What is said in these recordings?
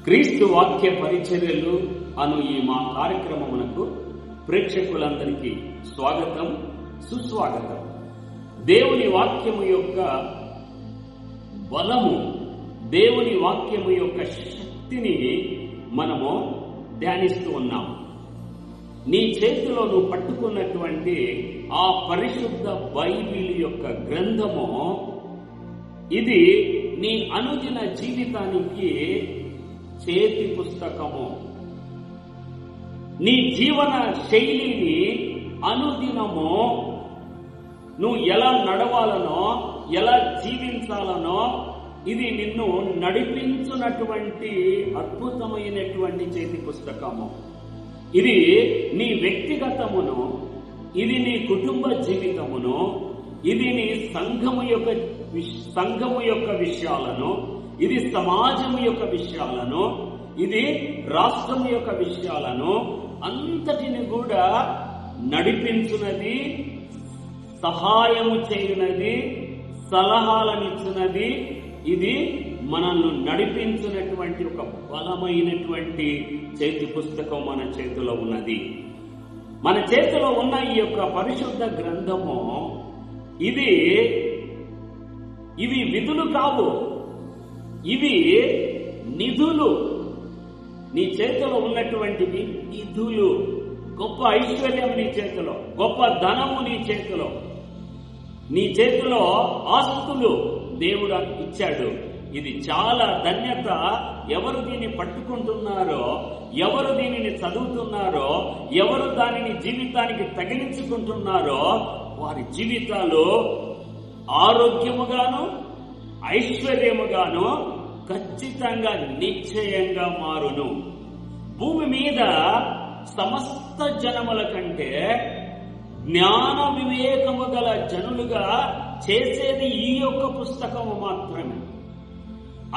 క్రీస్తు వాక్య పరిచర్యలు అను ఈ మా కార్యక్రమమునకు ప్రేక్షకులందరికీ స్వాగతం, సుస్వాగతం. దేవుని వాక్యము యొక్క బలము, దేవుని వాక్యము యొక్క శక్తిని మనము ధ్యానిస్తూ ఉన్నాం. నీ చేతిలో నువ్వు పట్టుకున్నటువంటి ఆ పరిశుద్ధ బైబిల్ యొక్క గ్రంథము, ఇది నీ అనుదిన జీవితానికి చేతి పుస్తకము. నీ జీవన శైలిని అనుదినము నువ్వు ఎలా నడవాలనో, ఎలా జీవించాలనో ఇది నిన్ను నడిపించున్నటువంటి అద్భుతమైనటువంటి చేతి పుస్తకము. ఇది నీ వ్యక్తిగతమును, ఇది నీ కుటుంబ జీవితమును, ఇది నీ సంఘము యొక్క విషయాలను, ఇది సమాజం యొక్క విషయాలను, ఇది రాష్ట్రం యొక్క విషయాలను అంతటిని కూడా నడిపించున్నది, సహాయము చేయునది, సలహాలనిచ్చున్నది. ఇది మనల్ని నడిపించినటువంటి ఒక బలమైనటువంటి చేతి పుస్తకం మన చేతిలో ఉన్నది. మన చేతిలో ఉన్న ఈ యొక్క పరిశుద్ధ గ్రంథము, ఇవి విధులు కావు, ఇవి నిధులు. నీ చేతిలో ఉన్నటువంటివి నిధులు. గొప్ప ఐశ్వర్యం నీ చేతిలో, గొప్ప ధనము నీ చేతిలో, నీ చేతిలో ఆస్తులు దేవుడు ఇచ్చాడు. ఇది చాలా ధన్యత. ఎవరు దీన్ని పట్టుకుంటున్నారో, ఎవరు దీనిని చదువుతున్నారో, ఎవరు దానిని జీవితానికి తగిలించుకుంటున్నారో వారి జీవితాలు ఆరోగ్యముగాను ఐశ్వర్యముగాను ఖచ్చితంగా నిశ్చయంగా మారును. భూమి మీద సమస్త జనముల కంటే జ్ఞాన వివేకము గల జనులుగా చేసేది ఈ యొక్క పుస్తకము మాత్రమే.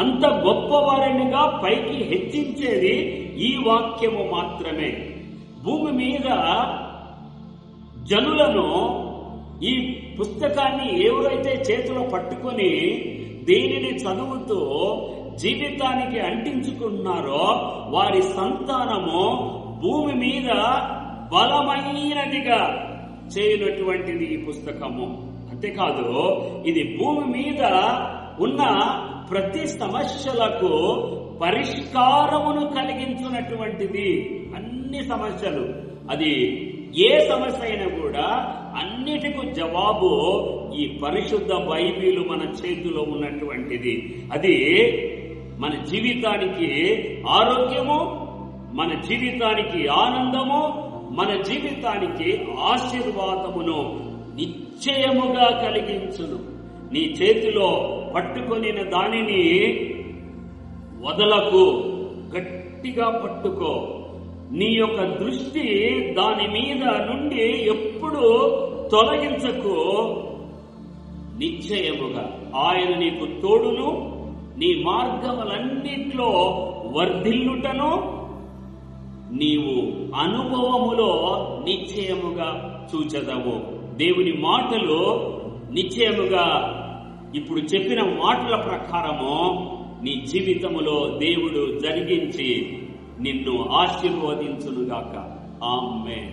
అంత గొప్పవారినిగా పైకి హెచ్చించేది ఈ వాక్యము మాత్రమే. భూమి మీద జనులను ఈ పుస్తకాన్ని ఎవరైతే చేతిలో పట్టుకొని దీనిని చదువుతూ జీవితానికి అంటించుకున్నారో వారి సంతానము భూమి మీద బలమైనదిగా చేయనటువంటిది ఈ పుస్తకము. అంతేకాదు, ఇది భూమి మీద ఉన్న ప్రతి సమస్యలకు పరిష్కారమును కలిగించినటువంటిది. అన్ని సమస్యలు, అది ఏ సమస్య అయినా కూడా అన్నిటికీ జవాబు ఈ పరిశుద్ధ బైబిలు మన చేతిలో ఉన్నటువంటిది. అది మన జీవితానికి ఆరోగ్యము, మన జీవితానికి ఆనందము, మన జీవితానికి ఆశీర్వాదమును నిశ్చయముగా కలిగించును. నీ చేతిలో పట్టుకొనిన దానిని వదలకు, గట్టిగా పట్టుకో. నీ యొక్క దృష్టి దాని మీద నుండి ఎప్పుడు తొలగించకు. నిశ్చయముగా ఆయన నీకు తోడును, నీ మార్గములన్నిట్లో వర్ధిల్లుటను నీవు అనుభవములో నిశ్చయముగా చూచెదవు. దేవుని మాటలు నిశ్చయముగా ఇప్పుడు చెప్పిన మాటల ప్రకారము నీ జీవితములో దేవుడు జరిగించి నిన్ను ఆశీర్వదించునుగాక. ఆమేన్.